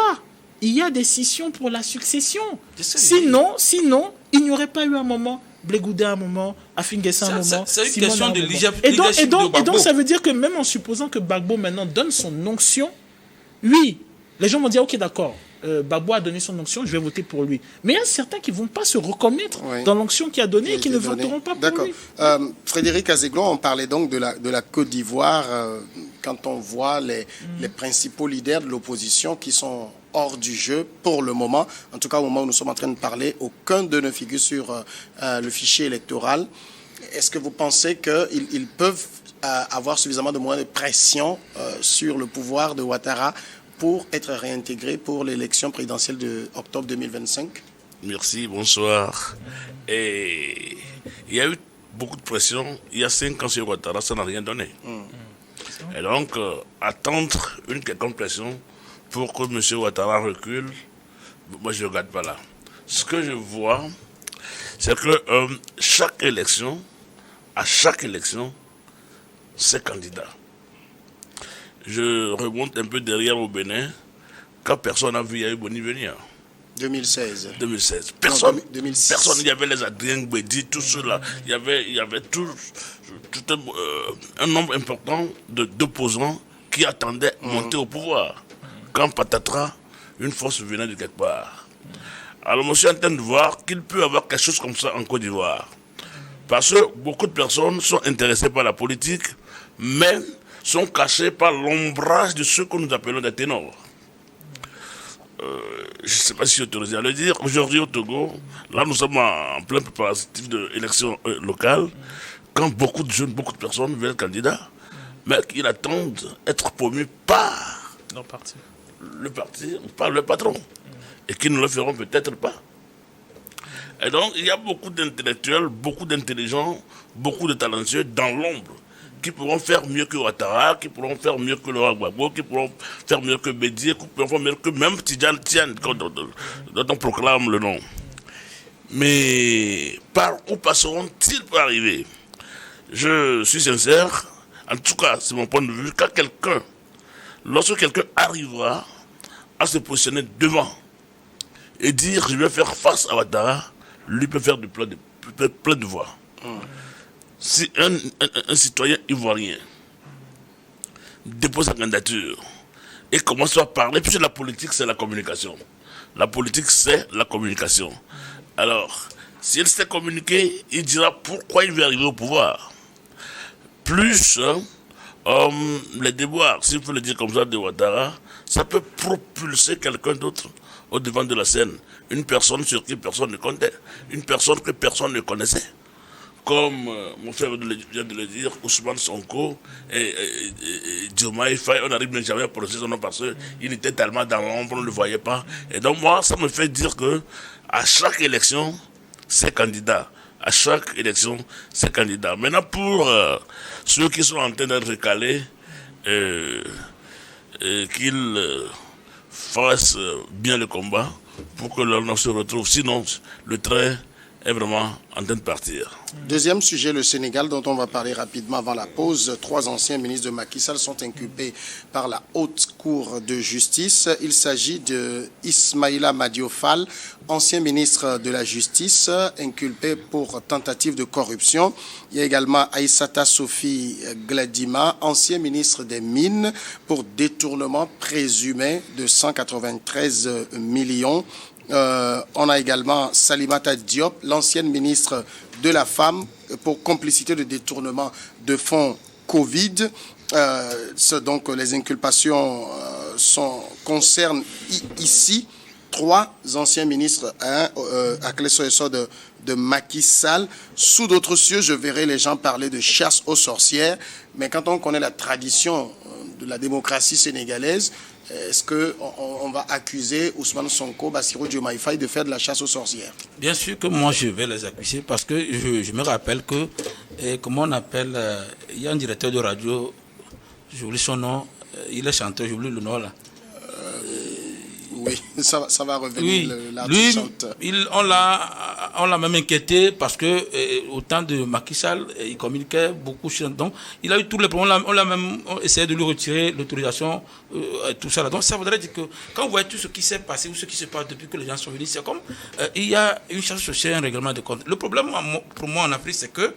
S2: il y a des scissions pour la succession. Sinon, il n'y aurait pas eu un moment, Blé Goudé à un moment, Affi-N'Guessan à un moment,
S3: c'est une
S2: Simone
S3: question de
S2: leadership
S3: de Gbagbo.
S2: Et donc ça veut dire que même en supposant que Gbagbo maintenant donne son onction, oui, les gens vont dire ok d'accord, Gbagbo a donné son onction, je vais voter pour lui. Mais il y a certains qui ne vont pas se reconnaître dans l'onction qu'il a donnée et qui ne voteront pas pour lui.
S1: Frédéric Azeglon, on parlait donc de la Côte d'Ivoire quand on voit les principaux leaders de l'opposition qui sont hors du jeu pour le moment. En tout cas, au moment où nous sommes en train de parler, aucun d'eux ne figure sur le fichier électoral. Est-ce que vous pensez qu'ils peuvent avoir suffisamment de moyens de pression sur le pouvoir de Ouattara pour être réintégrés pour l'élection présidentielle de octobre 2025?
S4: Merci, bonsoir. Et il y a eu beaucoup de pression. Il y a 5 ans sur Ouattara, ça n'a rien donné. Et donc, attendre une quelconque pression pour que M. Ouattara recule, moi je ne regarde pas là. Ce que je vois, c'est que à chaque élection, c'est candidat. Je remonte un peu derrière au Bénin, quand personne n'a vu Yahi Boni venir.
S1: 2016.
S4: Personne.
S1: 2006.
S4: Personne. Il y avait les Adrien Gbedi, tout cela. Il y avait tout un nombre important d'opposants qui attendaient monter au pouvoir. Quand patatras, une force venait de quelque part. Alors, je suis en train de voir qu'il peut y avoir quelque chose comme ça en Côte d'Ivoire. Parce que beaucoup de personnes sont intéressées par la politique, mais sont cachées par l'ombrage de ce que nous appelons des ténors. Je ne sais pas si je suis autorisé à le dire. Aujourd'hui au Togo, là nous sommes en plein préparatif d'élections locales, quand beaucoup de jeunes, beaucoup de personnes veulent être candidats, mais ils attendent être promus par le parti, par le patron, et qui ne le feront peut-être pas. Et donc, il y a beaucoup d'intellectuels, beaucoup d'intelligents, beaucoup de talentueux dans l'ombre, qui pourront faire mieux que Ouattara, qui pourront faire mieux que Laurent Gbagbo, qui pourront faire mieux que Bédié, qui pourront faire mieux que même Tidjane Tian, dont on proclame le nom. Mais par où passeront-ils pour arriver? Je suis sincère, en tout cas, c'est mon point de vue, lorsque quelqu'un arrivera à se positionner devant et dire je vais faire face à Ouattara, lui peut faire plein de voix. Si un citoyen ivoirien dépose sa candidature et commence à parler, puisque la politique c'est la communication. La politique c'est la communication. Alors, s'il sait communiquer, il dira pourquoi il veut arriver au pouvoir. plus, les déboires, s'il faut le dire comme ça, de Ouattara, ça peut propulser quelqu'un d'autre au devant de la scène. Une personne sur qui personne ne comptait, une personne que personne ne connaissait. Comme mon frère vient de le dire, Ousmane Sonko et Diomaye Faye, on n'arrive même jamais à prononcer son nom parce qu'il était tellement dans l'ombre, on ne le voyait pas. Et donc moi, ça me fait dire que à chaque élection, c'est candidat. À chaque élection, c'est candidat. Maintenant, pour ceux qui sont en train d'être recalés, qu'ils fassent bien le combat pour que leur nom se retrouve. Sinon, le train est vraiment en train de partir.
S1: Deuxième sujet, le Sénégal, dont on va parler rapidement avant la pause. 3 anciens ministres de Macky Sall sont inculpés par la Haute Cour de justice. Il s'agit de Ismaïla Madior Fall, ancien ministre de la Justice, inculpé pour tentative de corruption. Il y a également Aïssata Sophie Gladima, ancien ministre des Mines, pour détournement présumé de 193 millions. On a également Salimata Diop, l'ancienne ministre de la Femme, pour complicité de détournement de fonds Covid. Donc les inculpations concernent ici 3 anciens ministres, à Klesso de Macky Sall. Sous d'autres cieux, je verrai les gens parler de chasse aux sorcières, mais quand on connaît la tradition de la démocratie sénégalaise, est-ce qu'on va accuser Ousmane Sonko, Bassirou Diomaye Faye de faire de la chasse aux sorcières?
S3: Bien sûr que moi je vais les accuser parce que je me rappelle que, comment on appelle, il y a un directeur de radio, j'oublie son nom, il est chanteur, j'oublie le nom là.
S1: Oui, ça va revenir.
S3: Oui, lui, on l'a même inquiété parce que au temps de Macky Sall, il communiquait beaucoup. Donc, il a eu tous les problèmes. On l'a même essayé de lui retirer l'autorisation, tout ça. Donc, ça voudrait dire que quand vous voyez tout ce qui s'est passé ou ce qui se passe depuis que les gens sont venus, c'est comme il y a une charge sociale, un règlement de compte. Le problème pour moi en Afrique, c'est que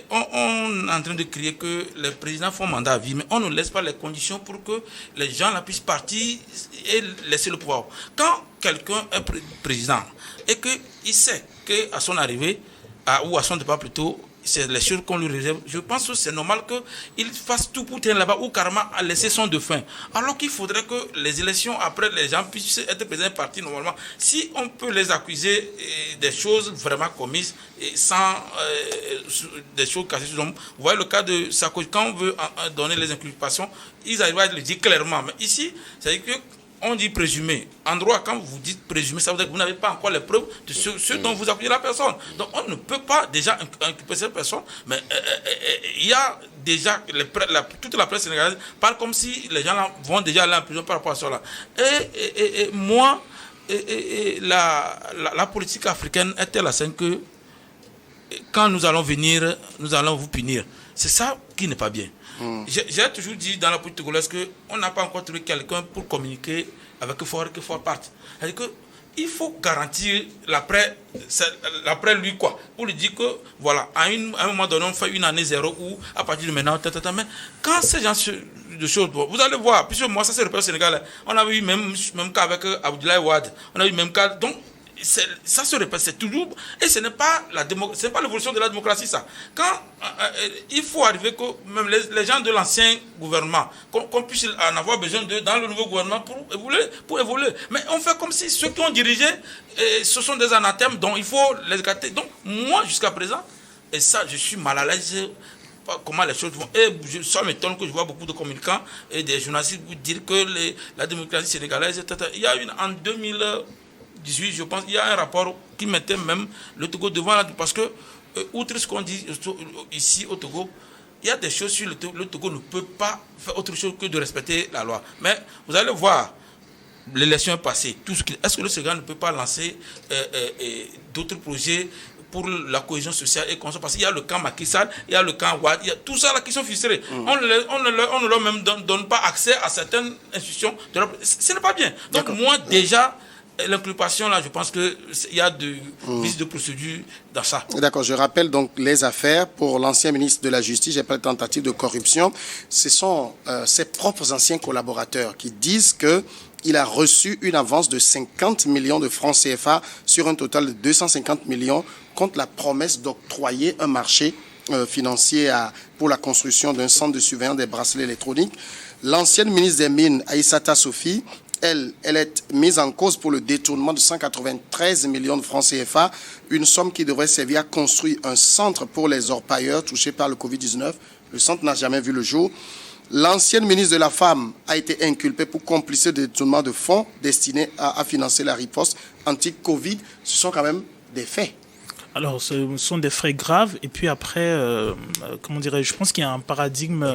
S3: on est en train de crier que les présidents font mandat à vie, mais on ne laisse pas les conditions pour que les gens là puissent partir et laisser le pouvoir. Quand quelqu'un est président et qu'il sait qu'à son arrivée, ou à son départ plutôt, c'est les choses qu'on lui réserve, je pense que c'est normal qu'il fasse tout pour tenir là-bas ou carrément à laisser son dauphin. Alors qu'il faudrait que les élections, après, les gens puissent être présidents et partis normalement. Si on peut les accuser des choses vraiment commises et sans des choses cassées sur l'homme. Vous voyez le cas de Sarkozy, quand on veut donner les inculpations, ils arrivent à le dire clairement. Mais ici, c'est-à-dire que on dit présumé. En droit, quand vous dites présumé, ça veut dire que vous n'avez pas encore les preuves de ce dont vous accusez la personne. Donc, on ne peut pas déjà inculper cette personne. Mais il y a déjà, toute la presse sénégalaise parle comme si les gens là vont déjà aller en prison par rapport à cela. Et moi, la politique africaine est telle à scène que quand nous allons venir, nous allons vous punir. C'est ça qui n'est pas bien. J'ai toujours dit dans la politique togolaise qu'on n'a pas encore trouvé quelqu'un pour communiquer avec que fort parte. C'est-à-dire qu'il faut garantir l'après lui quoi. Pour lui dire que voilà, à un moment donné on fait une année zéro ou à partir de maintenant, mais quand ces gens de choses, vous allez voir, puisque moi ça c'est le peuple sénégalais, on a eu même cas avec Abdoulaye Wade, on a eu même cas, donc ça se répète, c'est toujours, et ce n'est pas l'évolution de la démocratie ça. Quand il faut arriver que même les gens de l'ancien gouvernement, qu'on puisse en avoir besoin d'eux dans le nouveau gouvernement pour évoluer. Mais on fait comme si ceux qui ont dirigé, ce sont des anathèmes dont il faut les écarter. Donc moi jusqu'à présent, et ça je suis mal à l'aise, comment les choses vont. Et ça m'étonne que je vois beaucoup de communicants et des journalistes vous dire que la démocratie sénégalaise, il y a en 2018, je pense, il y a un rapport qui mettait même le Togo devant parce que, outre ce qu'on dit ici au Togo, il y a des choses sur le Togo ne peut pas faire autre chose que de respecter la loi. Mais vous allez voir, l'élection est passée. Est-ce que le Sénégal ne peut pas lancer d'autres projets pour la cohésion sociale et conscience, parce qu'il y a le camp Macky Sall, il y a le camp Ouad, il y a tout ça là qui sont ficelés. On ne leur même donne pas accès à certaines institutions. Ce n'est pas bien. Donc moi déjà, l'inculpation là, je pense qu'il y a de vices de procédure dans ça.
S1: D'accord, je rappelle donc les affaires pour l'ancien ministre de la Justice, j'ai pas de tentative de corruption. Ce sont ses propres anciens collaborateurs qui disent qu'il a reçu une avance de 50 millions de francs CFA sur un total de 250 millions contre la promesse d'octroyer un marché financiers pour la construction d'un centre de surveillance des bracelets électroniques. L'ancienne ministre des Mines, Aïssata Sophie, elle est mise en cause pour le détournement de 193 millions de francs CFA, une somme qui devrait servir à construire un centre pour les orpailleurs touchés par le Covid-19. Le centre n'a jamais vu le jour. L'ancienne ministre de la Femme a été inculpée pour complicité de détournement de fonds destinés à financer la riposte anti-Covid. Ce sont quand même des faits.
S2: Alors, ce sont des faits graves. Et puis après, comment dirais-je, je pense qu'il y a un paradigme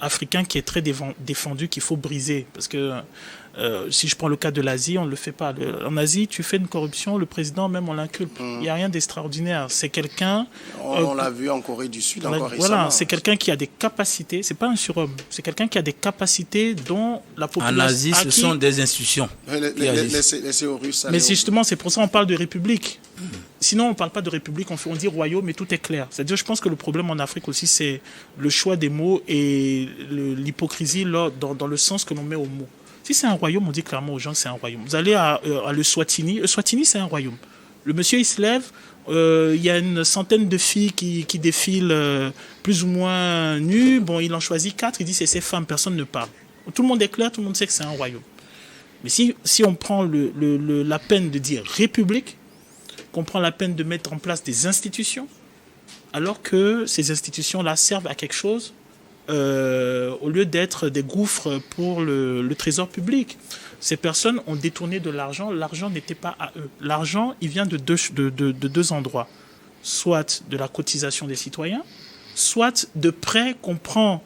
S2: africain qui est très défendu, qu'il faut briser. Parce que si je prends le cas de l'Asie, on ne le fait pas. En Asie, tu fais une corruption, le président même, on l'inculpe. Il n'y a rien d'extraordinaire. C'est quelqu'un...
S1: On l'a vu en Corée du Sud encore récemment.
S2: Voilà, c'est quelqu'un qui a des capacités. C'est pas un surhomme. C'est quelqu'un qui a des capacités dont la population...
S3: En Asie, ce sont des institutions.
S1: Laissez aux Russes.
S2: Mais justement, c'est pour ça qu'on parle de république. Sinon, on ne parle pas de république, on dit royaume, mais tout est clair. C'est-à-dire, je pense que le problème en Afrique aussi, c'est le choix des mots et l'hypocrisie dans le sens que l'on met aux mots. Si c'est un royaume, on dit clairement aux gens que c'est un royaume. Vous allez à le Swatini. Le Swatini, c'est un royaume. Le monsieur, il se lève. Il y a une centaine de filles qui défilent plus ou moins nues. Bon, il en choisit 4. Il dit c'est ces femmes. Personne ne parle. Tout le monde est clair. Tout le monde sait que c'est un royaume. Mais si on prend la peine de dire république, qu'on prend la peine de mettre en place des institutions, alors que ces institutions-là servent à quelque chose, au lieu d'être des gouffres pour le trésor public. Ces personnes ont détourné de l'argent. L'argent n'était pas à eux. L'argent, il vient de deux endroits. Soit de la cotisation des citoyens, soit de prêts qu'on prend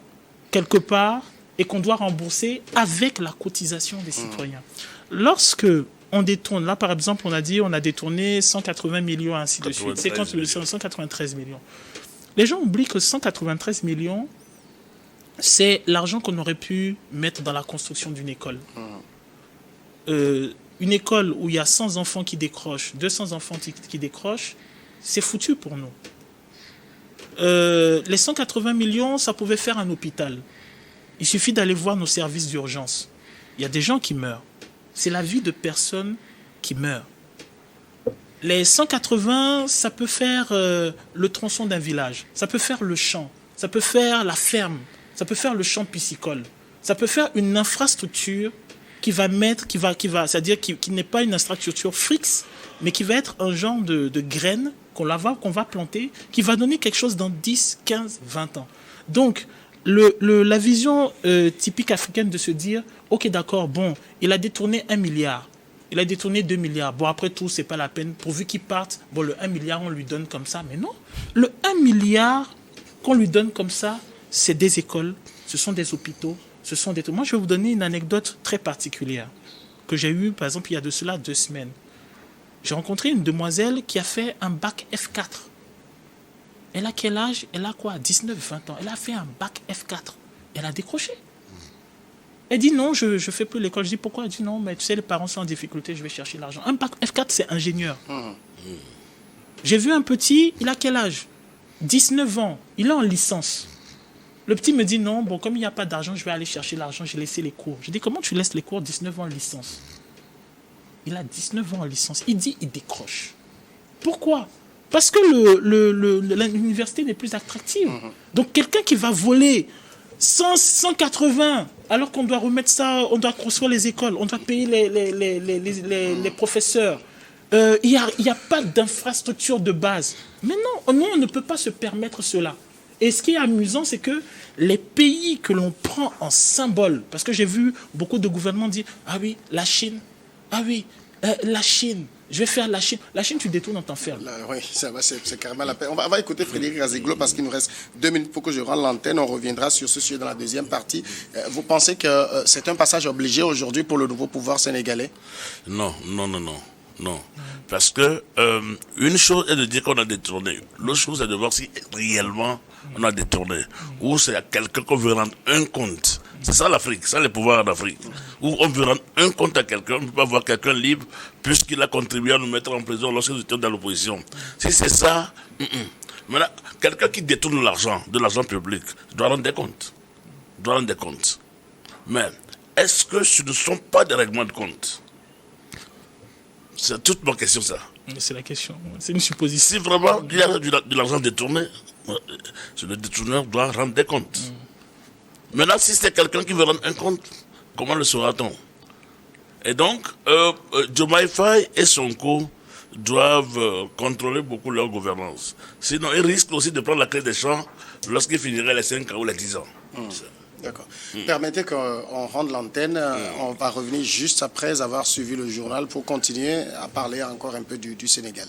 S2: quelque part et qu'on doit rembourser avec la cotisation des citoyens. Lorsque on détourne, là par exemple, on a dit on a détourné 180 millions, ainsi de suite. C'est 193 millions. Les gens oublient que 193 millions, c'est l'argent qu'on aurait pu mettre dans la construction d'une école. Une école où il y a 100 enfants qui décrochent, 200 enfants qui décrochent, c'est foutu pour nous. Les 180 millions, ça pouvait faire un hôpital. Il suffit d'aller voir nos services d'urgence. Il y a des gens qui meurent. C'est la vie de personnes qui meurent. Les 180, ça peut faire le tronçon d'un village. Ça peut faire le champ. Ça peut faire la ferme. Ça peut faire le champ piscicole. Ça peut faire une infrastructure c'est-à-dire qui n'est pas une infrastructure fixe, mais qui va être un genre de graine qu'on va planter, qui va donner quelque chose dans 10, 15, 20 ans. Donc, la vision typique africaine de se dire, ok, d'accord, bon, il a détourné 1 milliard, il a détourné 2 milliards, bon, après tout, c'est pas la peine, pourvu qu'il parte, bon, le 1 milliard, on lui donne comme ça, mais non, le 1 milliard qu'on lui donne comme ça, c'est des écoles, ce sont des hôpitaux, ce sont des... Moi, je vais vous donner une anecdote très particulière que j'ai eue, par exemple, il y a de cela 2 semaines. J'ai rencontré une demoiselle qui a fait un bac F4. Elle a quel âge? Elle a quoi? 19, 20 ans. Elle a fait un bac F4. Elle a décroché. Elle dit non, je ne fais plus l'école. Je dis pourquoi? Elle dit non, mais tu sais, les parents sont en difficulté, je vais chercher l'argent. Un bac F4, c'est ingénieur. J'ai vu un petit, il a quel âge? 19 ans. Il est en licence. Le petit me dit non, bon, comme il n'y a pas d'argent, je vais aller chercher l'argent, j'ai laissé les cours. Je dis comment tu laisses les cours? 19 ans en licence. Il a 19 ans en licence. Il dit il décroche. Pourquoi? Parce que l'université n'est plus attractive. Donc quelqu'un qui va voler 180, alors qu'on doit remettre ça, on doit construire les écoles, on doit payer les professeurs. Il n'y a pas d'infrastructure de base. Mais non, nous, on ne peut pas se permettre cela. Et ce qui est amusant, c'est que les pays que l'on prend en symbole, parce que j'ai vu beaucoup de gouvernements dire « Ah oui, la Chine, ah oui, la Chine, je vais faire la Chine. » La Chine, tu détournes, on t'enferme.
S1: Oui, c'est carrément la peine. On va écouter Frédéric Razeglo parce qu'il nous reste 2 minutes pour que je rende l'antenne. On reviendra sur ce sujet dans la deuxième partie. Vous pensez que c'est un passage obligé aujourd'hui pour le nouveau pouvoir sénégalais?
S4: Non. Parce que une chose est de dire qu'on a détourné. L'autre chose est de voir si réellement on a détourné. Ou c'est à quelqu'un qu'on veut rendre un compte. C'est ça l'Afrique, ça le pouvoir d'Afrique. Où on veut rendre un compte à quelqu'un, on ne peut pas voir quelqu'un libre puisqu'il a contribué à nous mettre en prison lorsque nous étions dans l'opposition. Si c'est ça, maintenant, quelqu'un qui détourne de l'argent public, doit rendre des comptes. Mais est-ce que ce ne sont pas des règlements de compte? C'est toute ma question, ça.
S2: C'est la question. C'est une supposition.
S4: Si vraiment il y a de l'argent détourné, le détourneur doit rendre des comptes. Maintenant, si c'est quelqu'un qui veut rendre un compte, comment le saura-t-on? Et donc, Diomaye Faye et Sonko doivent contrôler beaucoup leur gouvernance. Sinon, ils risquent aussi de prendre la clé des champs lorsqu'ils finiraient les 5 ans ou les 10 ans.
S1: D'accord. Permettez qu'on rende l'antenne. On va revenir juste après avoir suivi le journal pour continuer à parler encore un peu du Sénégal.